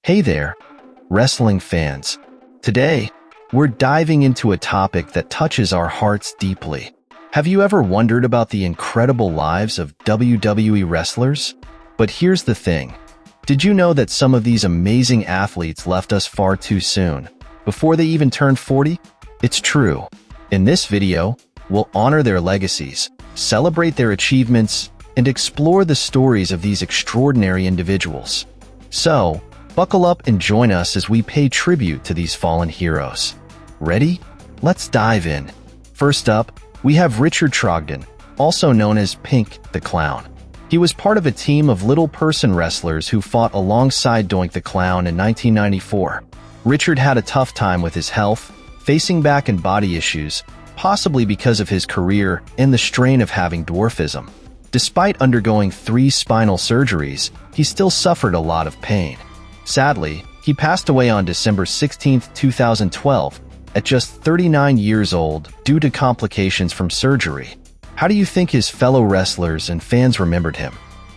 Hey there, wrestling fans. Today, we're diving into a topic that touches our hearts deeply. Have you ever wondered about the incredible lives of WWE wrestlers? But here's the thing. Did you know that some of these amazing athletes left us far too soon, before they even turned 40? It's true. In this video, we'll honor their legacies, celebrate their achievements, and explore the stories of these extraordinary individuals. So, buckle up and join us as we pay tribute to these fallen heroes. Ready? Let's dive in. First up, we have Richard Trogdon, also known as Pink the Clown. He was part of a team of little-person wrestlers who fought alongside Doink the Clown in 1994. Richard had a tough time with his health, facing back and body issues, possibly because of his career and the strain of having dwarfism. Despite undergoing 3 spinal surgeries, he still suffered a lot of pain. Sadly, he passed away on December 16, 2012, at just 39 years old due to complications from surgery. How do you think his fellow wrestlers and fans remembered him?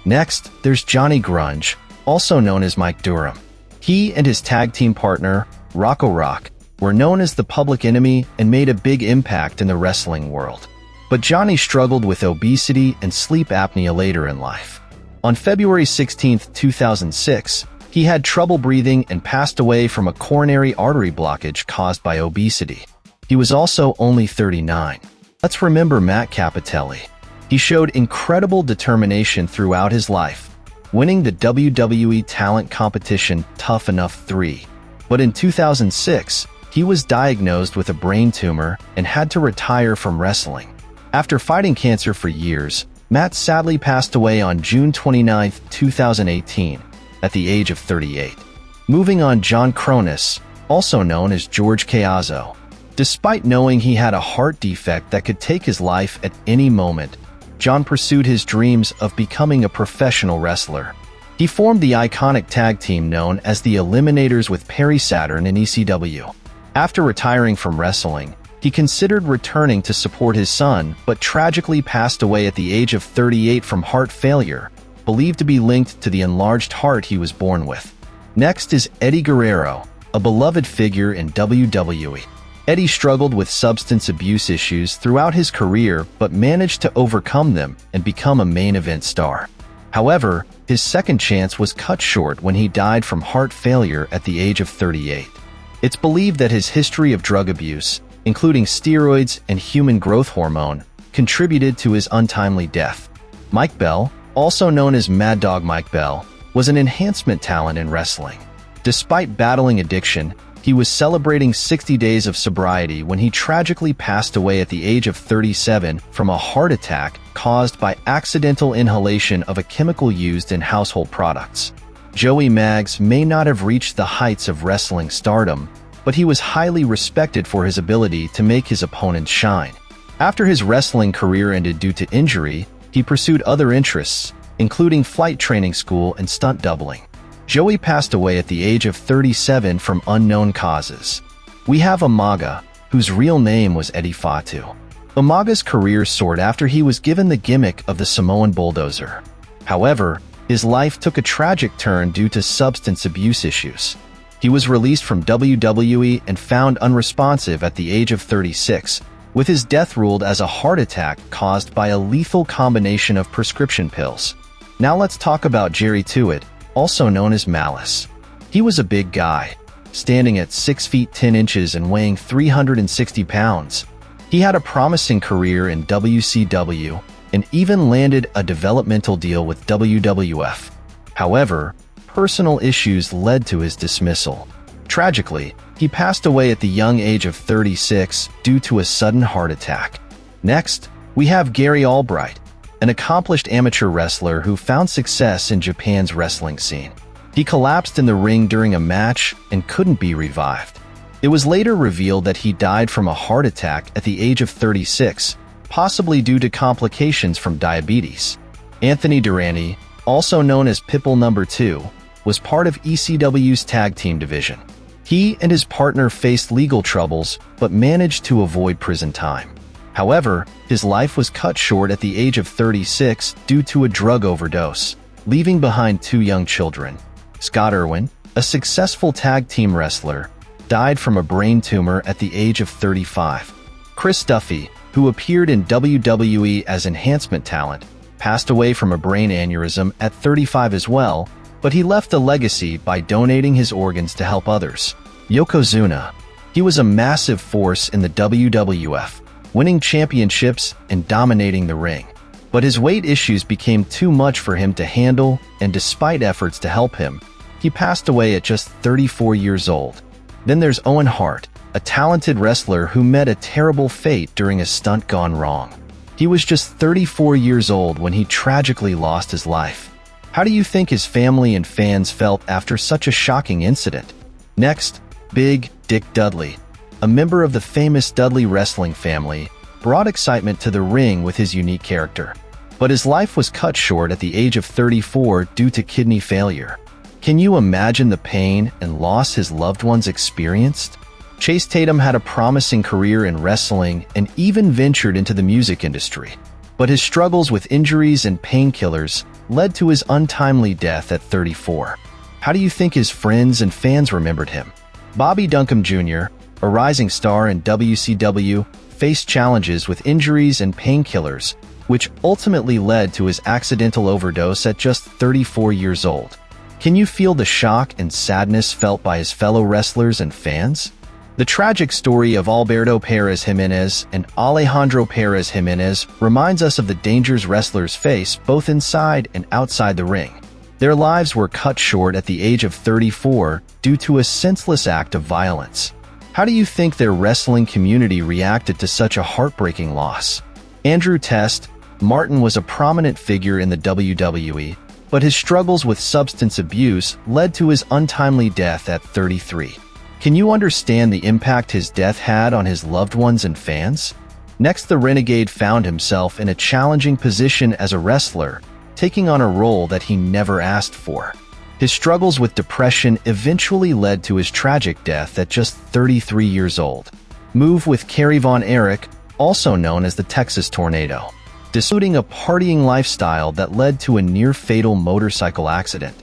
Next, there's Johnny Grunge, also known as Mike Durham. He and his tag team partner, Rocco Rock, were known as the Public Enemy and made a big impact in the wrestling world. But Johnny struggled with obesity and sleep apnea later in life. On February 16, 2006, he had trouble breathing and passed away from a coronary artery blockage caused by obesity. He was also only 39. Let's remember Matt Capotelli. He showed incredible determination throughout his life, winning the WWE talent competition Tough Enough 3. But in 2006, he was diagnosed with a brain tumor and had to retire from wrestling. After fighting cancer for years, Matt sadly passed away on June 29, 2018, at the age of 38. Moving on, John Kronus, also known as George Caiazzo. Despite knowing he had a heart defect that could take his life at any moment, John pursued his dreams of becoming a professional wrestler. He formed the iconic tag team known as the Eliminators with Perry Saturn and ECW. After retiring from wrestling, he considered returning to support his son, but tragically passed away at the age of 38 from heart failure, believed to be linked to the enlarged heart he was born with. Next is Eddie Guerrero, a beloved figure in WWE. Eddie struggled with substance abuse issues throughout his career but managed to overcome them and become a main event star. However, his second chance was cut short when he died from heart failure at the age of 38. It's believed that his history of drug abuse, including steroids and human growth hormone, contributed to his untimely death. Mike Bell, also known as Mad Dog Mike Bell, was an enhancement talent in wrestling. Despite battling addiction, he was celebrating 60 days of sobriety when he tragically passed away at the age of 37 from a heart attack caused by accidental inhalation of a chemical used in household products. Joey Maggs may not have reached the heights of wrestling stardom, but he was highly respected for his ability to make his opponents shine. After his wrestling career ended due to injury, he pursued other interests, including flight training school and stunt doubling. Joey passed away at the age of 37 from unknown causes. We have Umaga, whose real name was Eddie Fatu. Umaga's career soared after he was given the gimmick of the Samoan Bulldozer. However, his life took a tragic turn due to substance abuse issues. He was released from WWE and found unresponsive at the age of 36, with his death ruled as a heart attack caused by a lethal combination of prescription pills. Now let's talk about Jerry Tuite, also known as Malice. He was a big guy, standing at 6 feet 10 inches and weighing 360 pounds. He had a promising career in WCW and even landed a developmental deal with WWF. However, personal issues led to his dismissal. Tragically, he passed away at the young age of 36 due to a sudden heart attack. Next, we have Gary Albright, an accomplished amateur wrestler who found success in Japan's wrestling scene. He collapsed in the ring during a match and couldn't be revived. It was later revealed that he died from a heart attack at the age of 36, possibly due to complications from diabetes. Anthony Durante, also known as Pitbull No. 2, was part of ECW's tag team division. He and his partner faced legal troubles but managed to avoid prison time. However, his life was cut short at the age of 36 due to a drug overdose, leaving behind 2 young children. Scott Irwin, a successful tag team wrestler, died from a brain tumor at the age of 35. Chris Duffy, who appeared in WWE as enhancement talent, passed away from a brain aneurysm at 35 as well, but he left a legacy by donating his organs to help others. Yokozuna. He was a massive force in the WWF, winning championships and dominating the ring. But his weight issues became too much for him to handle, and despite efforts to help him, he passed away at just 34 years old. Then there's Owen Hart, a talented wrestler who met a terrible fate during a stunt gone wrong. He was just 34 years old when he tragically lost his life. How do you think his family and fans felt after such a shocking incident? Next, Big Dick Dudley, a member of the famous Dudley wrestling family, brought excitement to the ring with his unique character. But his life was cut short at the age of 34 due to kidney failure. Can you imagine the pain and loss his loved ones experienced? Chase Tatum had a promising career in wrestling and even ventured into the music industry. But his struggles with injuries and painkillers led to his untimely death at 34. How do you think his friends and fans remembered him? Bobby Duncum Jr., a rising star in WCW, faced challenges with injuries and painkillers, which ultimately led to his accidental overdose at just 34 years old. Can you feel the shock and sadness felt by his fellow wrestlers and fans? The tragic story of Alberto Perez Jimenez and Alejandro Perez Jimenez reminds us of the dangers wrestlers face both inside and outside the ring. Their lives were cut short at the age of 34 due to a senseless act of violence. How do you think their wrestling community reacted to such a heartbreaking loss? Andrew Test Martin was a prominent figure in the WWE, but his struggles with substance abuse led to his untimely death at 33. Can you understand the impact his death had on his loved ones and fans? Next, the Renegade found himself in a challenging position as a wrestler, taking on a role that he never asked for. His struggles with depression eventually led to his tragic death at just 33 years old. Move with Kerry Von Erich, also known as the Texas Tornado, displaying a partying lifestyle that led to a near-fatal motorcycle accident,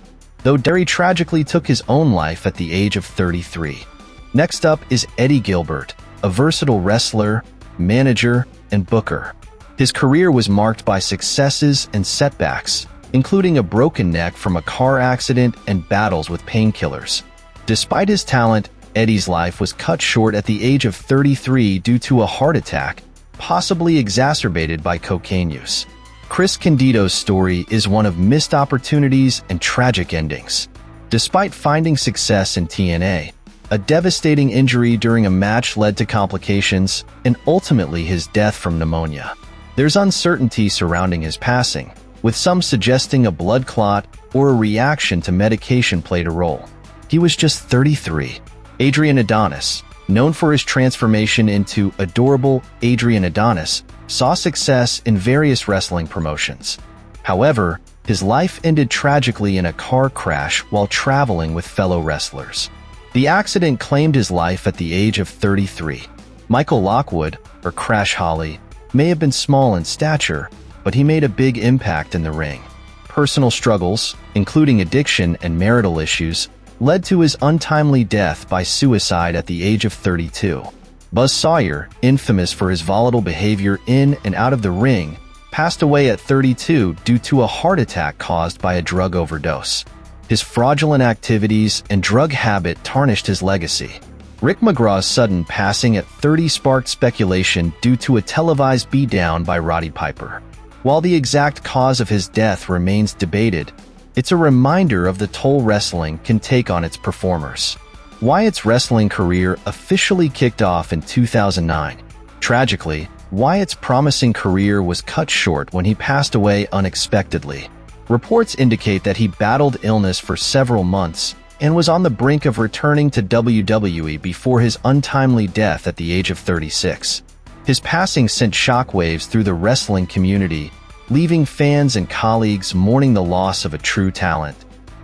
though Derry tragically took his own life at the age of 33. Next up is Eddie Gilbert, a versatile wrestler, manager, and booker. His career was marked by successes and setbacks, including a broken neck from a car accident and battles with painkillers. Despite his talent, Eddie's life was cut short at the age of 33 due to a heart attack, possibly exacerbated by cocaine use. Chris Candido's story is one of missed opportunities and tragic endings. Despite finding success in TNA, a devastating injury during a match led to complications and ultimately his death from pneumonia. There's uncertainty surrounding his passing, with some suggesting a blood clot or a reaction to medication played a role. He was just 33. Adrian Adonis, known for his transformation into adorable Adrian Adonis, saw success in various wrestling promotions. However, his life ended tragically in a car crash while traveling with fellow wrestlers. The accident claimed his life at the age of 33. Michael Lockwood, or Crash Holly, may have been small in stature, but he made a big impact in the ring. Personal struggles, including addiction and marital issues, led to his untimely death by suicide at the age of 32. Buzz Sawyer, infamous for his volatile behavior in and out of the ring, passed away at 32 due to a heart attack caused by a drug overdose. His fraudulent activities and drug habit tarnished his legacy. Rick McGraw's sudden passing at 30 sparked speculation due to a televised beatdown by Roddy Piper. While the exact cause of his death remains debated, it's a reminder of the toll wrestling can take on its performers. Wyatt's wrestling career officially kicked off in 2009. Tragically, Wyatt's promising career was cut short when he passed away unexpectedly. Reports indicate that he battled illness for several months and was on the brink of returning to WWE before his untimely death at the age of 36. His passing sent shockwaves through the wrestling community, leaving fans and colleagues mourning the loss of a true talent.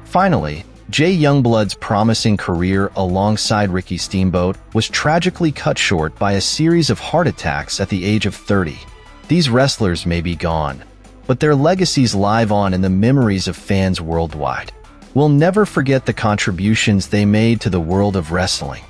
Finally, Jay Youngblood's promising career alongside Ricky Steamboat was tragically cut short by a series of heart attacks at the age of 30. These wrestlers may be gone, but their legacies live on in the memories of fans worldwide. will never forget the contributions they made to the world of wrestling.